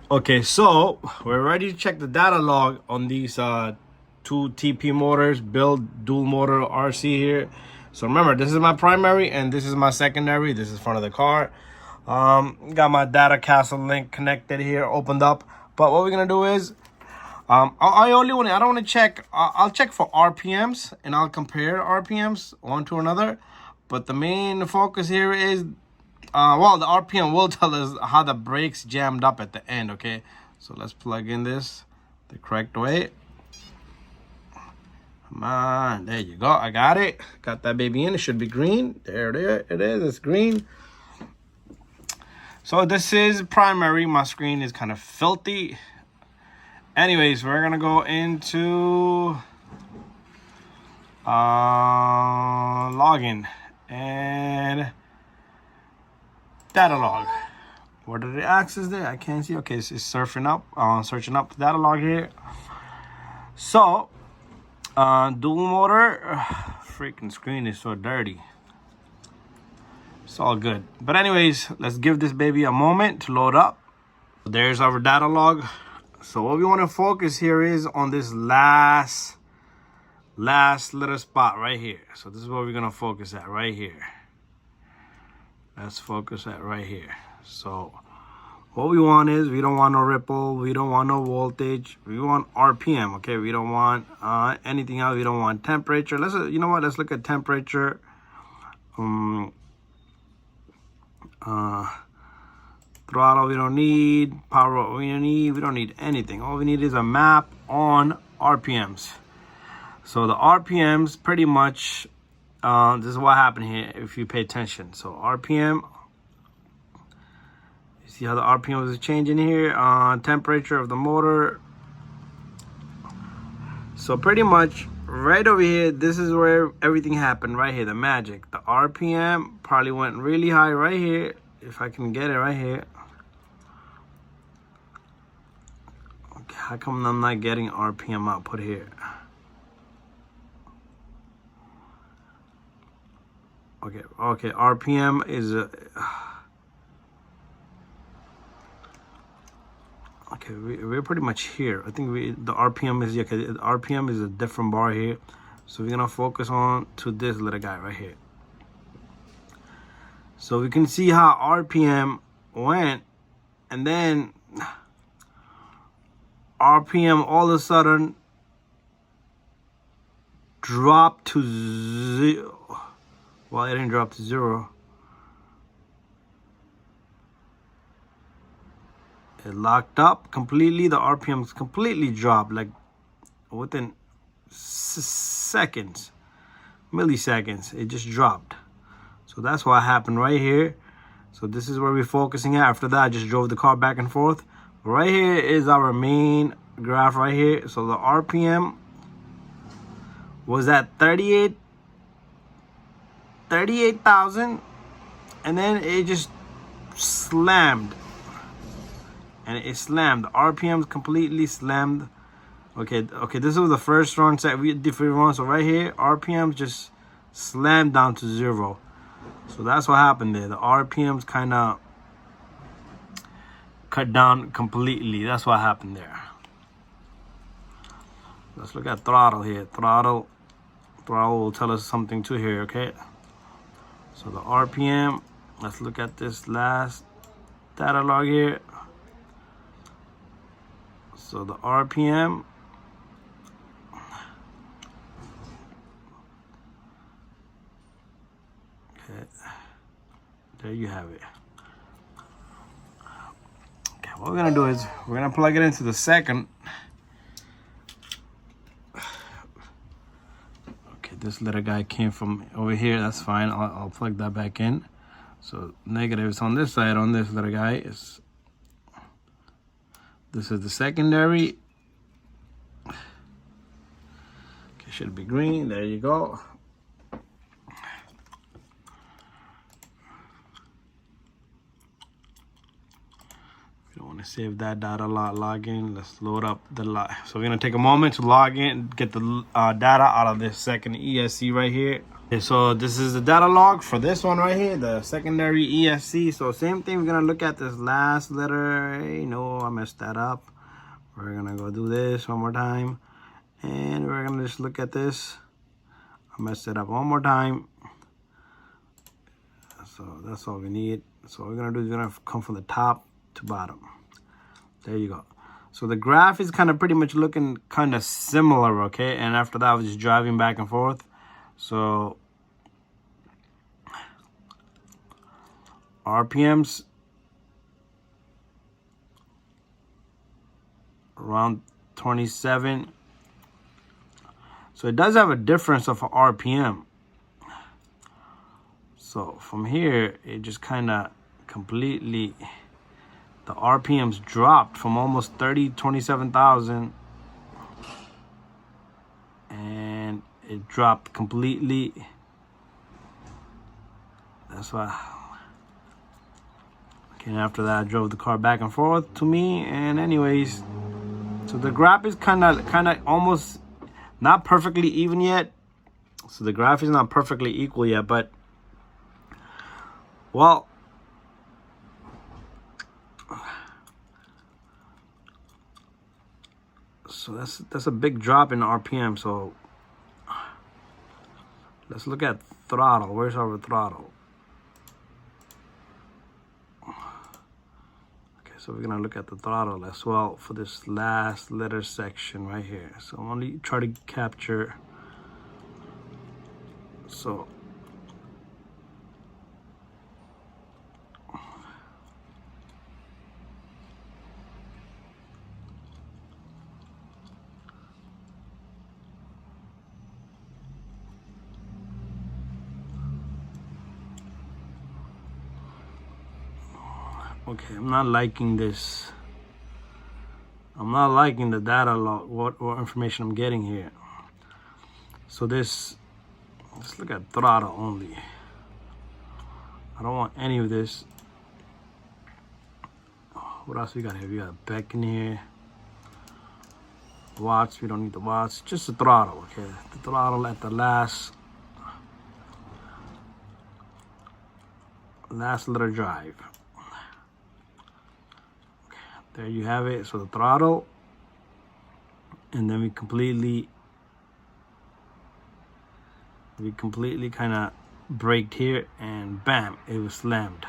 Okay, so we're ready to check the data log on these two TP motors, build dual motor RC here. So remember, this is my primary and this is my secondary. This is front of the car. Got my data castle link connected here, opened up. But what we're gonna do is, I don't want to check. I'll check for RPMs and I'll compare RPMs one to another. But the main focus here is well, the RPM will tell us how the brakes jammed up at the end, okay? So let's plug in this the correct way. Come on, there you go. I got it. Got that baby in. It should be green. There it is. It's green. So this is primary. My screen is kind of filthy. Anyways, we're going to go into login and data log. What did it access there? I can't see. Okay, it's searching up data log here. So, dual motor. Freaking screen is so dirty. It's all good. But anyways, let's give this baby a moment to load up. There's our data log. So what we want to focus here is on this last little spot right here. So this is what we're gonna focus at right here. Let's focus at right here. So what we want is, we don't want no ripple, we don't want no voltage, we want RPM, okay? We don't want anything else. We don't want temperature. You know what, let's look at temperature. Throttle we don't need, power we don't need anything. All we need is a map on RPMs. So the RPMs pretty much, this is what happened here if you pay attention. So RPM, you see how the RPM is changing here, temperature of the motor. So pretty much right over here, this is where everything happened right here, the magic. The RPM probably went really high right here, if I can get it right here. Okay, how come I'm not getting RPM output here? Okay, RPM is okay, we're pretty much here. I think the RPM is, okay, the RPM is a different bar here. So we're gonna focus on to this little guy right here. So we can see how RPM went, and then RPM all of a sudden dropped to zero. Well, it didn't drop to zero. It locked up completely. The RPMs completely dropped, like within seconds, milliseconds. It just dropped. So that's what happened right here. So this is where we're focusing at. After that, I just drove the car back and forth. Right here is our main graph right here. So the RPM was at 38,000, and then it just slammed. And it slammed. The RPMs completely slammed. Okay, this was the first run set. We did different runs. So right here, RPMs just slammed down to zero. So that's what happened there. The RPMs kind of cut down completely. That's what happened there. Let's look at throttle here. Throttle will tell us something too here, okay? So the RPM, let's look at this last data log here. So the RPM, okay, there you have it. Okay, what we're gonna do is we're gonna plug it into the second. Okay, this little guy came from over here. That's fine. I'll plug that back in. So negative is on this side. On this little guy is. This is the secondary. Okay, should be green. There you go. If you don't want to save that data login, let's load up the log. So we're gonna take a moment to log in, get the data out of this second ESC right here. Okay, so this is the data log for this one right here, the secondary ESC. So same thing, we're gonna look at this last letter. You know, I'm messed that up. We're gonna go do this one more time, and we're gonna just look at this. I messed it up one more time. So that's all we need. So what we're gonna do is we're gonna come from the top to bottom. There you go. So the graph is kind of pretty much looking kind of similar, okay? And after that, I was just driving back and forth. So RPMs around 27. So it does have a difference of RPM. So from here, it just kind of completely, the RPMs dropped from almost 27,000, and it dropped completely. That's why. Okay, and after that, I drove the car back and forth to me. And anyways, so the graph is kind of almost not perfectly even yet. So the graph is not perfectly equal yet, but well, so that's a big drop in RPM. So let's look at throttle. Where's our throttle? Okay, so we're gonna look at the throttle as well for this last letter section right here. So I'm only try to capture. So okay, I'm not liking this. I'm not liking the data log, what information I'm getting here. So this, let's look at throttle only. I don't want any of this. What else we got here? We got Beck in here. Watts, we don't need the watts. Just the throttle, okay? The throttle at the last letter drive. There you have it. So the throttle, and then we completely kind of braked here, and bam, it was slammed.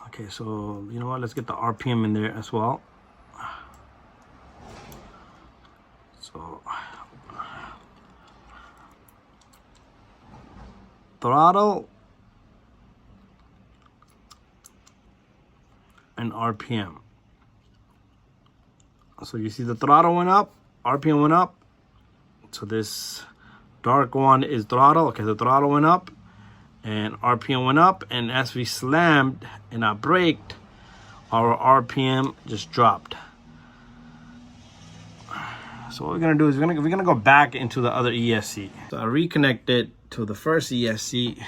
Okay, so you know what? Let's get the RPM in there as well. So throttle and RPM. So you see the throttle went up, RPM went up. So this dark one is throttle. Okay, the throttle went up and RPM went up, and as we slammed and I braked, our RPM just dropped. So what we're gonna do is we're gonna go back into the other ESC. So I reconnected to the first ESC,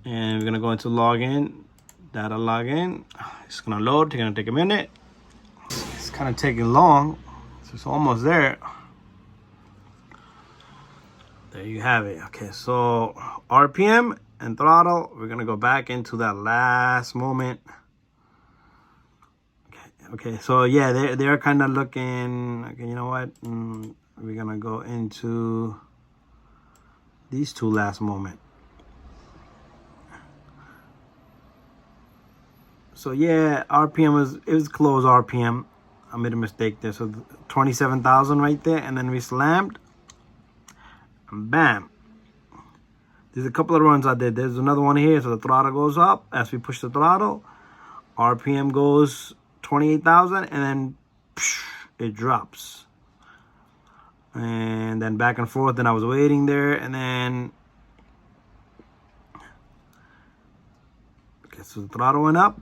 and we're gonna go into login. Data login. It's gonna load. It's gonna take a minute. It's kind of taking long. So it's almost there. There you have it. Okay, so RPM and throttle. We're gonna go back into that last moment. Okay. So yeah, they're kind of looking. Okay, you know what? We're gonna go into these two last moment. So yeah, RPM was close RPM. I made a mistake there. So 27,000 right there, and then we slammed, and bam. There's a couple of runs I did. There's another one here. So the throttle goes up as we push the throttle. RPM goes 28,000, and then it drops. And then back and forth. Then I was waiting there, and then so the throttle went up,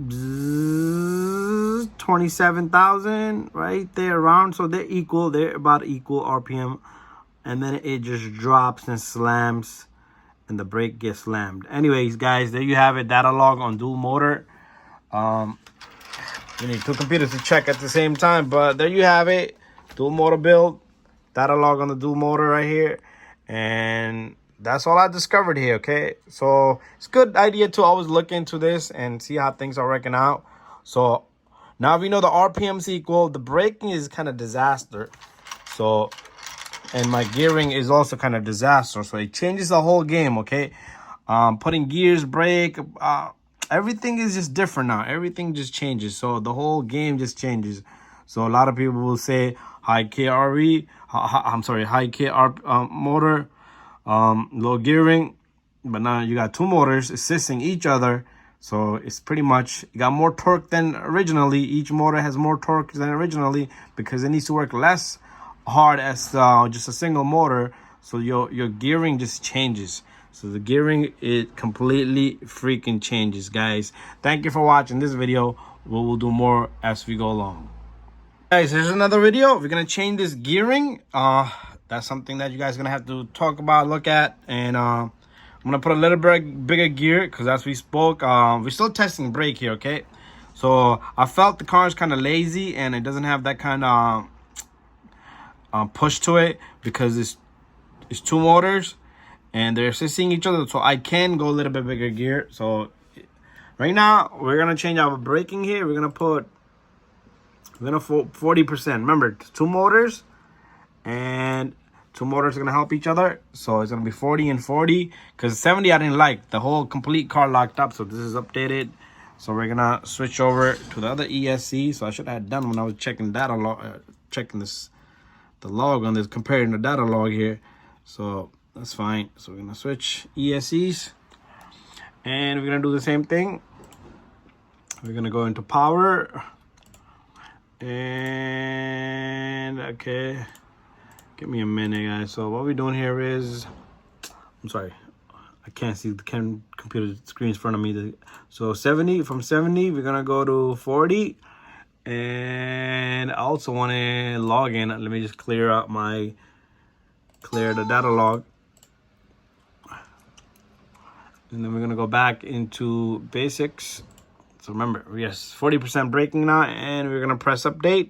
27,000 right there around. So they're equal. They're about equal RPM. And then it just drops and slams, and the brake gets slammed. Anyways, guys, there you have it. Data log on dual motor. You need two computers to check at the same time, but there you have it. Dual motor build. Data log on the dual motor right here. And that's all I discovered here, okay? So it's a good idea to always look into this and see how things are working out. So now we know the RPM's equal. The braking is kind of disaster. So, and my gearing is also kind of disaster. So it changes the whole game, okay? Putting gears, brake, everything is just different now. Everything just changes. So the whole game just changes. So a lot of people will say high KRE, high KR motor, low gearing, but now you got two motors assisting each other. So it's pretty much, you got more torque than originally. Each motor has more torque than originally because it needs to work less hard as just a single motor. So your gearing just changes. So the gearing, it completely freaking changes, guys. Thank you for watching this video. We will do more as we go along. Guys, here's another video. We're gonna change this gearing. That's something that you guys are gonna have to talk about, look at, and I'm gonna put a little bit bigger gear because as we spoke, we're still testing brake here, okay? So I felt the car is kind of lazy and it doesn't have that kind of push to it because it's two motors and they're assisting each other. So I can go a little bit bigger gear. So right now we're gonna change our braking here. We're gonna 40%. Remember, two motors, and two motors are gonna help each other. So it's gonna be 40 and 40 because 70 I didn't like. The whole complete car locked up. So this is updated. So we're gonna switch over to the other ESC. So I should have done when I was checking data log, checking the log on this, comparing the data log here. So that's fine. So we're gonna switch ESCs, and we're gonna do the same thing. We're gonna go into power. And okay, give me a minute, guys. So what we're doing here is, I'm sorry, I can't see the computer screen in front of me. So 70, from 70 we're gonna go to 40, and I also want to log in. Let me just clear the data log, and then we're gonna go back into basics. So remember, yes, 40% braking now, and we're gonna press update.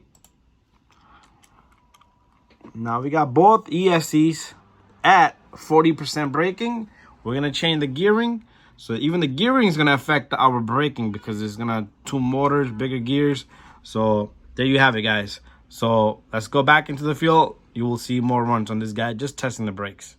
Now we got both ESCs at 40% braking. We're gonna change the gearing. So even the gearing is gonna affect our braking because it's gonna two motors, bigger gears. So there you have it, guys. So let's go back into the field. You will see more runs on this guy, just testing the brakes.